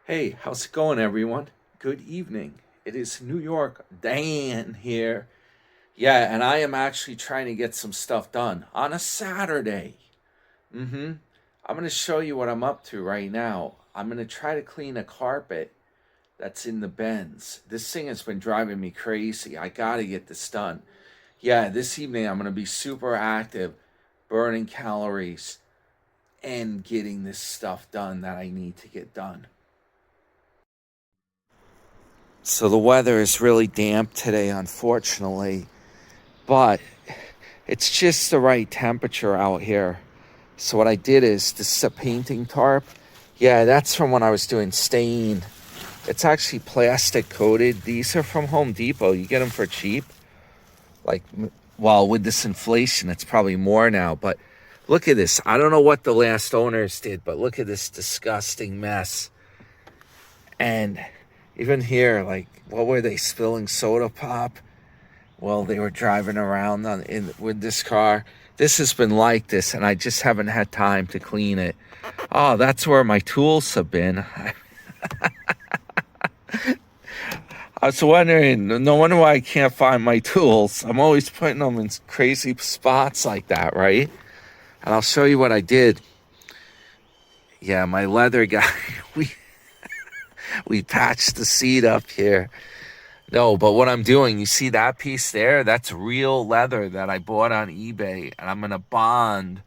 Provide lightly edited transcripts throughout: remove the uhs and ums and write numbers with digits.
Hey, how's it going, everyone? Good evening. It is New York Dan here. Yeah, and I am actually trying to get some stuff done on a Saturday. Mm-hmm. I'm going to show you what I'm up to right now. I'm going to try to clean a carpet that's in the bends. This thing has been driving me crazy. I got to get this done. Yeah, this evening I'm going to be super active, burning calories, and getting this stuff done that I need to get done. So the weather is really damp today, unfortunately, but it's just the right temperature out here. So what I did is, this is a painting tarp. Yeah, that's from when I was doing stain. It's actually plastic coated. These are from Home Depot. You get them for cheap. Like, well, with this inflation, it's probably more now. But look at this. I don't know what the last owners did, but look at this disgusting mess. And even here, like, what were they, spilling soda pop? Well, they were driving around with this car. This has been like this, and I just haven't had time to clean it. Oh, that's where my tools have been. I was wondering, no wonder why I can't find my tools. I'm always putting them in crazy spots like that, right? And I'll show you what I did. Yeah, my leather guy, we patched the seat up here. No, but what I'm doing, you see that piece there? That's real leather that I bought on eBay. And I'm going to bond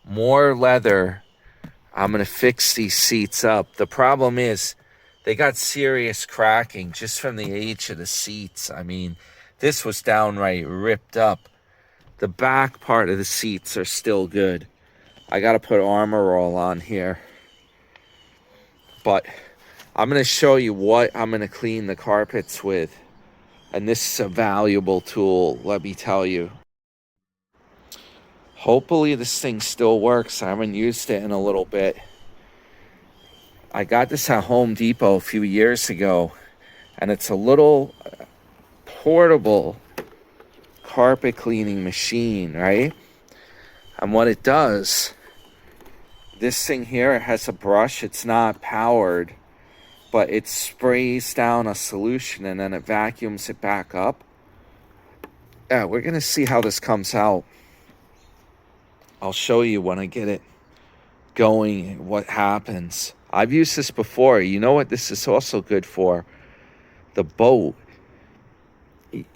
more leather. I'm going to fix these seats up. The problem is they got serious cracking just from the age of the seats. I mean, this was downright ripped up. The back part of the seats are still good. I got to put Armor All on here. But I'm going to show you what I'm going to clean the carpets with. And this is a valuable tool, let me tell you. Hopefully this thing still works. I haven't used it in a little bit. I got this at Home Depot a few years ago. And it's a little portable carpet cleaning machine, right? And what it does, this thing here has a brush. It's not powered, but it sprays down a solution and then it vacuums it back up. Yeah, we're going to see how this comes out. I'll show you when I get it going what happens. I've used this before. You know what this is also good for? The boat.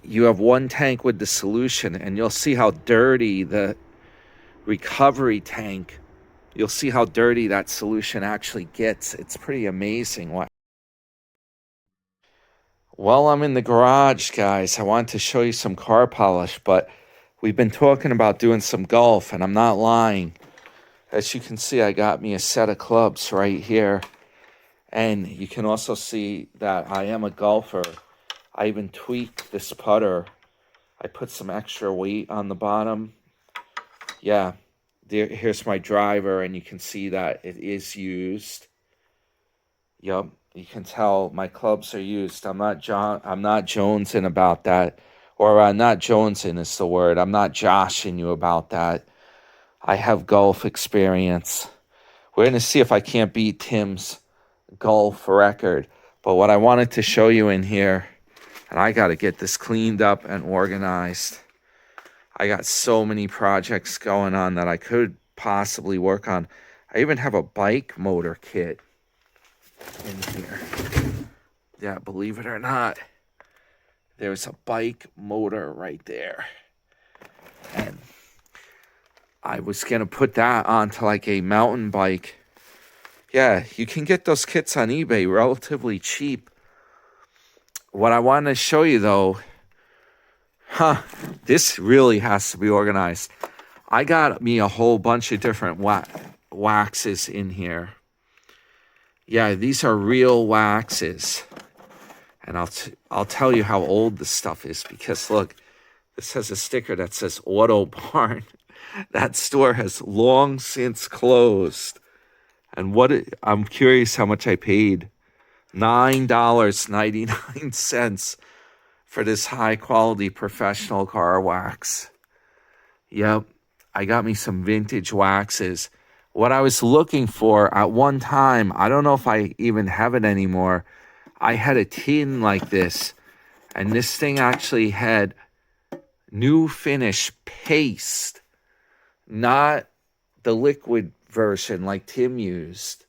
You have one tank with the solution, and you'll see how dirty the recovery tank, you'll see how dirty that solution actually gets. It's pretty amazing. Well, I'm in the garage, guys. I wanted to show you some car polish, but we've been talking about doing some golf, and I'm not lying. As you can see, I got me a set of clubs right here. And you can also see that I am a golfer. I even tweaked this putter. I put some extra weight on the bottom. Yeah, here's my driver, and you can see that it is used. Yup. You can tell my clubs are used. I'm not jonesing about that. Or not jonesing is the word. I'm not joshing you about that. I have golf experience. We're going to see if I can't beat Tim's golf record. But what I wanted to show you in here, and I got to get this cleaned up and organized. I got so many projects going on that I could possibly work on. I even have a bike motor kit in here. Yeah, believe it or not, there's a bike motor right there. And I was going to put that onto like a mountain bike. Yeah, you can get those kits on eBay relatively cheap. What I want to show you though, this really has to be organized. I got me a whole bunch of different waxes in here. Yeah, these are real waxes. And I'll tell you how old this stuff is, because look, this has a sticker that says Auto Barn. That store has long since closed. And I'm curious how much I paid. $9.99 for this high quality professional car wax. Yep, I got me some vintage waxes. what I was looking for at one time, I don't know if I even have it anymore. I had a tin like this, and this thing actually had NuFinish paste, not the liquid version like Tim used.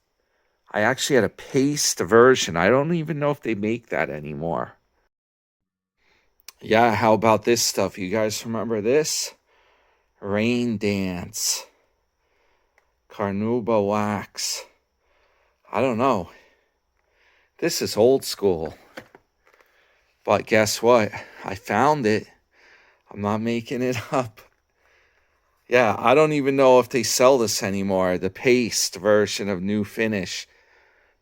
I actually had a paste version. I don't even know if they make that anymore. Yeah, how about this stuff? You guys remember this? Rain Dance. Carnauba wax. I don't know. This is old school. But guess what? I found it. I'm not making it up. Yeah, I don't even know if they sell this anymore. The paste version of NuFinish.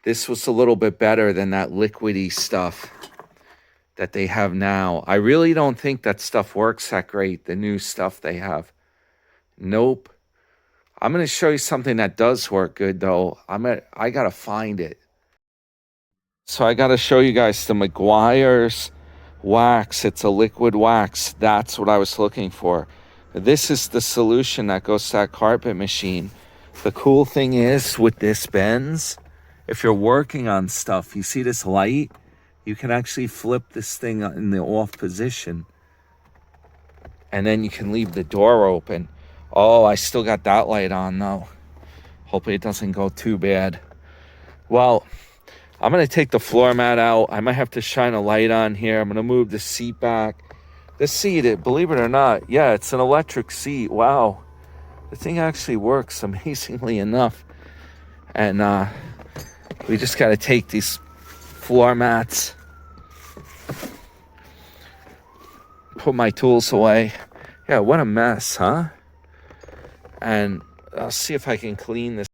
This was a little bit better than that liquidy stuff that they have now. I really don't think that stuff works that great, the new stuff they have. Nope. I'm going to show you something that does work good, though. I got to find it. So I got to show you guys the McGuire's wax. It's a liquid wax. That's what I was looking for. This is the solution that goes to that carpet machine. The cool thing is with this Benz, if you're working on stuff, you see this light? You can actually flip this thing in the off position. And then you can leave the door open. Oh, I still got that light on though. Hopefully it doesn't go too bad. Well, I'm going to take the floor mat out. I might have to shine a light on here. I'm going to move the seat back. This seat, believe it or not, yeah, it's an electric seat. Wow. The thing actually works amazingly enough. And we just got to take these floor mats, put my tools away. Yeah, what a mess, huh? And I'll see if I can clean this.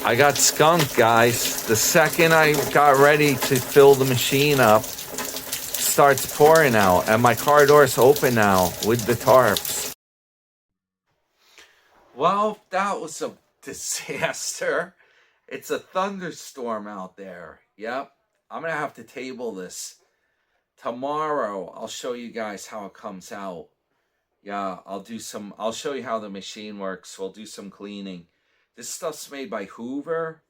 I got skunked, guys. The second I got ready to fill the machine up, starts pouring out, and my car door's open now with the tarps. Well, that was a disaster. It's a thunderstorm out there. Yep. I'm going to have to table this. Tomorrow, I'll show you guys how it comes out. Yeah, I'll show you how the machine works. We'll do some cleaning. This stuff's made by Hoover.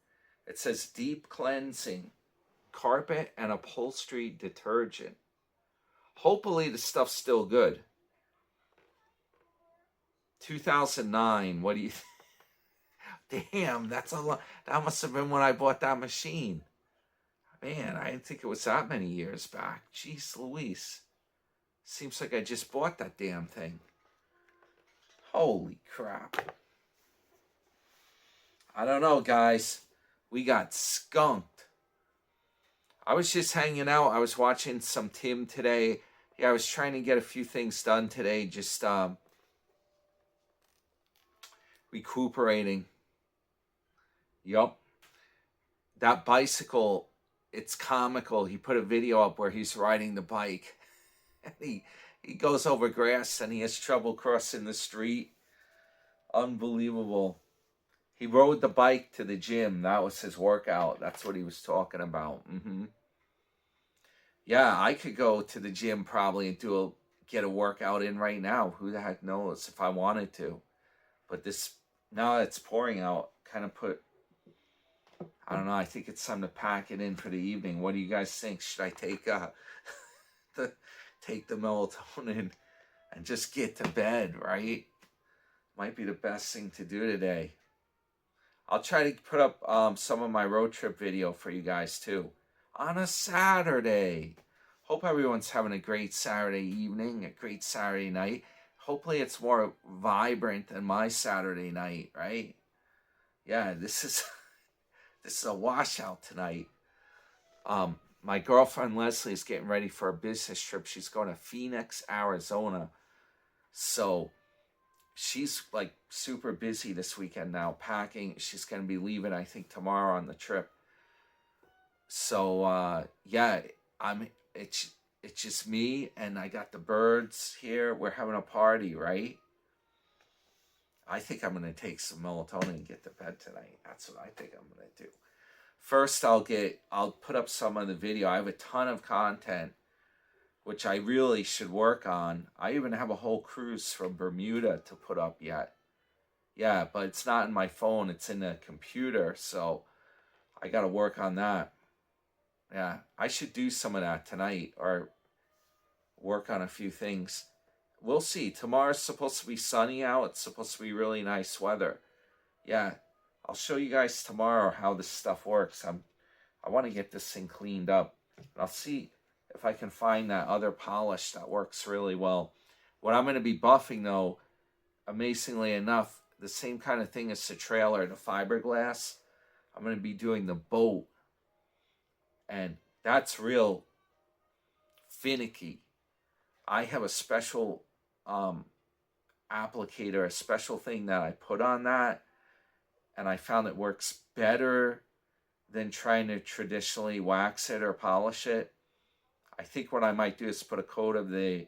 It says deep cleansing, carpet and upholstery detergent. Hopefully the stuff's still good. 2009, what do you... Damn, that's a lot. That must have been when I bought that machine. Man, I didn't think it was that many years back. Jeez Louise. Seems like I just bought that damn thing. Holy crap. I don't know, guys. We got skunked. I was just hanging out. I was watching some Tim today. Yeah, I was trying to get a few things done today. Just recuperating. Yup. That bicycle, it's comical. He put a video up where he's riding the bike. And he goes over grass and he has trouble crossing the street. Unbelievable. He rode the bike to the gym. That was his workout. That's what he was talking about. Yeah, I could go to the gym probably and get a workout in right now. Who the heck knows if I wanted to. But now it's pouring out, kind of I don't know, I think it's time to pack it in for the evening. What do you guys think? Should I take the melatonin and just get to bed, right? Might be the best thing to do today. I'll try to put up some of my road trip video for you guys too. On a Saturday. Hope everyone's having a great Saturday evening, a great Saturday night. Hopefully it's more vibrant than my Saturday night, right? Yeah, this is a washout tonight. My girlfriend Leslie is getting ready for a business trip. She's going to Phoenix, Arizona. So she's like super busy this weekend now packing. She's going to be leaving, I think, tomorrow on the trip. So yeah, it's just me and I got the birds here. We're having a party, right? I think I'm going to take some melatonin and get to bed tonight. That's what I think I'm going to do. First, I'll put up some of the video. I have a ton of content, which I really should work on. I even have a whole cruise from Bermuda to put up yet. Yeah, but it's not in my phone. It's in the computer. So I got to work on that. Yeah, I should do some of that tonight or work on a few things. We'll see. Tomorrow's supposed to be sunny out. It's supposed to be really nice weather. Yeah, I'll show you guys tomorrow how this stuff works. I want to get this thing cleaned up. And I'll see if I can find that other polish that works really well. What I'm going to be buffing, though, amazingly enough, the same kind of thing as the trailer, the fiberglass. I'm going to be doing the boat. And that's real finicky. I have a special applicator, a special thing that I put on that. And I found it works better than trying to traditionally wax it or polish it. I think what I might do is put a coat of the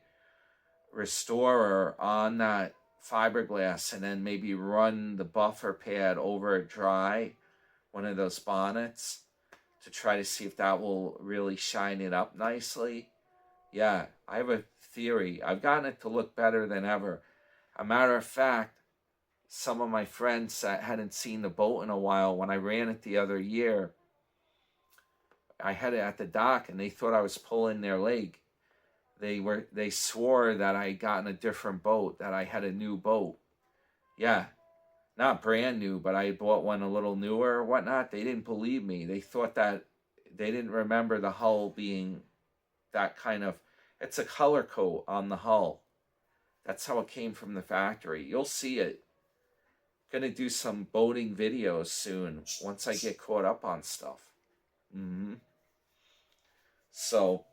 restorer on that fiberglass and then maybe run the buffer pad over it dry, one of those bonnets, to try to see if that will really shine it up nicely. Yeah, I have a theory. I've gotten it to look better than ever. A matter of fact, some of my friends that hadn't seen the boat in a while, when I ran it the other year, I had it at the dock and they thought I was pulling their leg. They swore that I had gotten a different boat, that I had a new boat. Yeah, not brand new, but I had bought one a little newer or whatnot. They didn't believe me. They thought that they didn't remember the hull being that kind of, it's a color coat on the hull. That's how it came from the factory. You'll see it. Gonna do some boating videos soon once I get caught up on stuff. So,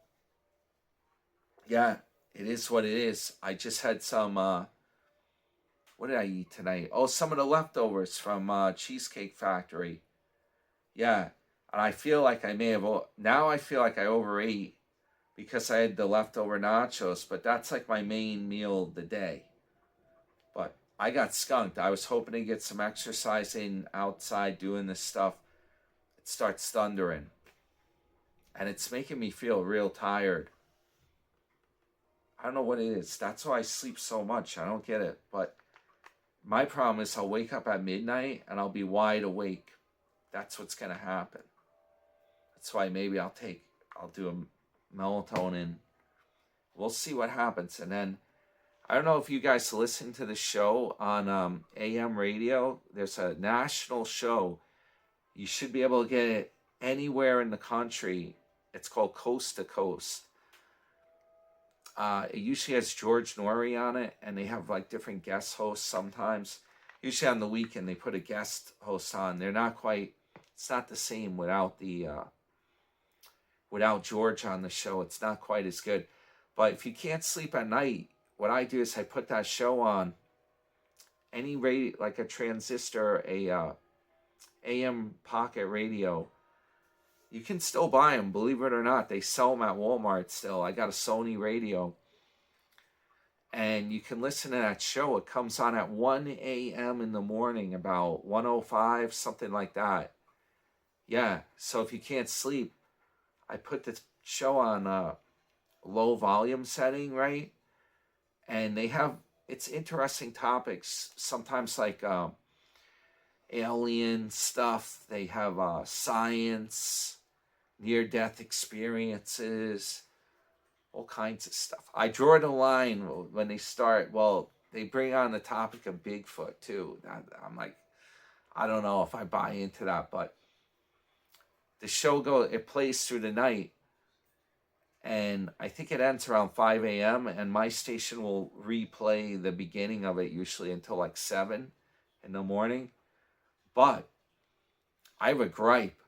yeah, it is what it is. I just had some, what did I eat tonight? Oh, some of the leftovers from Cheesecake Factory. Yeah, and I feel like I may have, now I feel like I overate because I had the leftover nachos, but that's like my main meal of the day. But I got skunked. I was hoping to get some exercise in outside doing this stuff. It starts thundering. And it's making me feel real tired. I don't know what it is. That's why I sleep so much. I don't get it. But my problem is I'll wake up at midnight and I'll be wide awake. That's what's going to happen. That's why maybe I'll do a melatonin. We'll see what happens. And then, I don't know if you guys listen to the show on AM radio. There's a national show. You should be able to get it anywhere in the country. It's called Coast to Coast. It usually has George Norrie on it, and they have like different guest hosts sometimes. Usually on the weekend they put a guest host on. They're not quite. It's not the same without George on the show. It's not quite as good. But if you can't sleep at night, what I do is I put that show on. Any radio, like a transistor, a AM pocket radio. You can still buy them, believe it or not. They sell them at Walmart still. I got a Sony radio. And you can listen to that show. It comes on at 1 a.m. in the morning, about 1:05, something like that. Yeah, so if you can't sleep, I put the show on low volume setting, right? And it's interesting topics, sometimes like alien stuff. They have science, near-death experiences, all kinds of stuff. I draw the line when they start, they bring on the topic of Bigfoot too. I'm like, I don't know if I buy into that, but the show it plays through the night, and I think it ends around 5 a.m., and my station will replay the beginning of it usually until like 7 in the morning. But I have a gripe.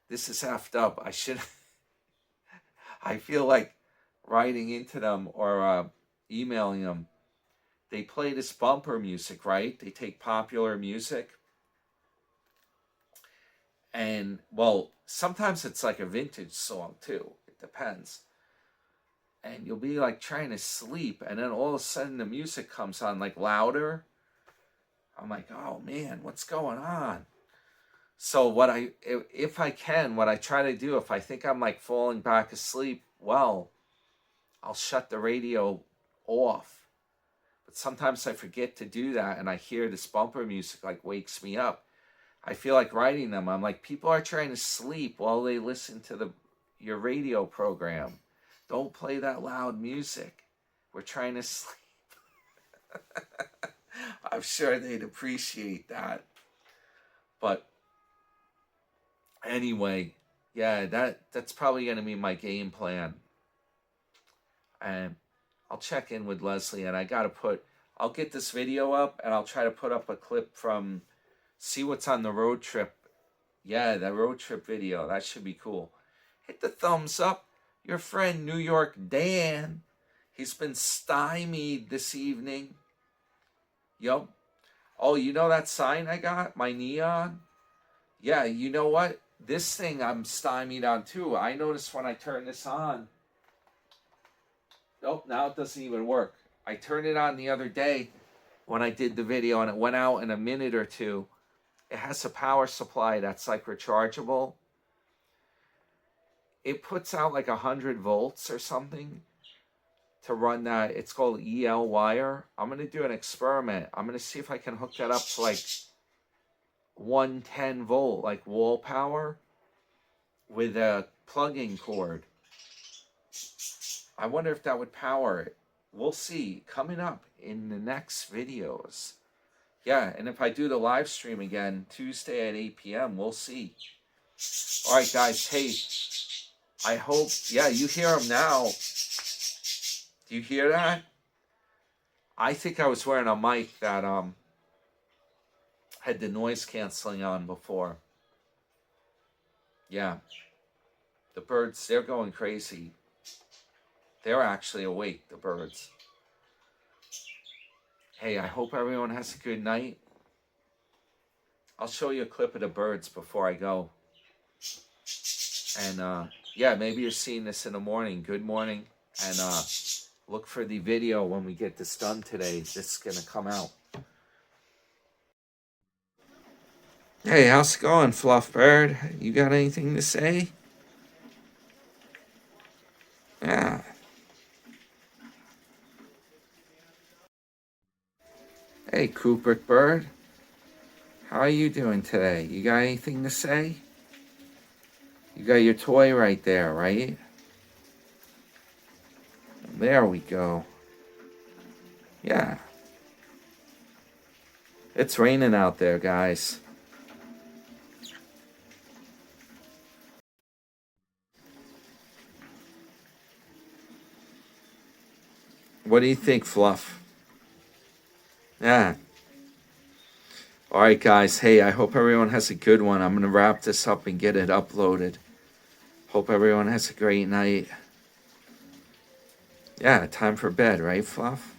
This is effed up. I feel like writing into them or emailing them. They play this bumper music, right? They take popular music. And, sometimes it's like a vintage song, too. It depends. And you'll be, like, trying to sleep, and then all of a sudden the music comes on, like, louder. I'm like, oh, man, what's going on? So if I can, what I try to do, if I think I'm, like, falling back asleep, I'll shut the radio off. But sometimes I forget to do that, and I hear this bumper music like wakes me up. I feel like writing them. I'm like, people are trying to sleep while they listen to your radio program. Don't play that loud music. We're trying to sleep. I'm sure they'd appreciate that. But anyway, yeah, that's probably going to be my game plan. And I'll check in with Leslie, and I'll get this video up, and I'll try to put up a clip from, see what's on the road trip. Yeah, that road trip video. That should be cool. Hit the thumbs up. Your friend New York Dan, he's been stymied this evening. Yup. Oh, you know that sign I got? My neon? Yeah, you know what? This thing I'm stymied on too. I noticed when I turn this on. Nope, now it doesn't even work. I turned it on the other day when I did the video, and it went out in a minute or two. It has a power supply that's like rechargeable. It puts out like 100 volts or something to run that. It's called EL wire. I'm going to do an experiment. I'm going to see if I can hook that up to like 110 volt, like wall power, with a plug-in cord. I wonder if that would power it. We'll see. Coming up in the next videos. Yeah, and if I do the live stream again, Tuesday at 8 p.m., we'll see. All right, guys. Hey, I hope... Yeah, you hear them now. Do you hear that? I think I was wearing a mic that had the noise canceling on before. Yeah. The birds, they're going crazy. They're actually awake, the birds. Hey, I hope everyone has a good night. I'll show you a clip of the birds before I go. And yeah, maybe you're seeing this in the morning. Good morning. And look for the video when we get this done today. This is going to come out. Hey, how's it going, Fluff Bird? You got anything to say? Yeah. Hey, Cooper Bird. How are you doing today? You got anything to say? You got your toy right there, right? There we go. Yeah. It's raining out there, guys. What do you think, Fluff? Yeah. All right, guys. Hey, I hope everyone has a good one. I'm going to wrap this up and get it uploaded. Hope everyone has a great night. Yeah, time for bed, right, Fluff?